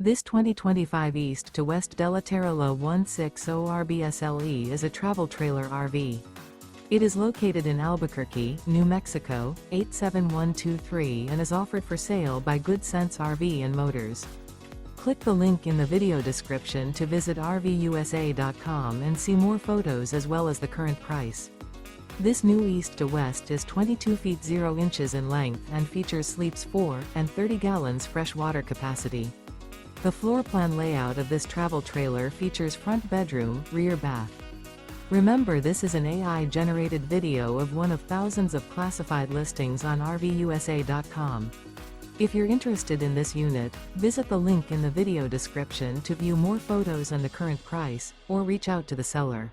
This 2025 East to West Della Terra La 160 RBSLE is a travel trailer RV. It is located in Albuquerque, New Mexico, 87123 and is offered for sale by Good Sense RV and Motors. Click the link in the video description to visit RVUSA.com and see more photos as well as the current price. This new East to West is 22 feet 0 inches in length and features sleeps 4 and 30 gallons fresh water capacity. The floor plan layout of this travel trailer features front bedroom, rear bath. Remember, this is an AI-generated video of one of thousands of classified listings on RVUSA.com. If you're interested in this unit, visit the link in the video description to view more photos and the current price, or reach out to the seller.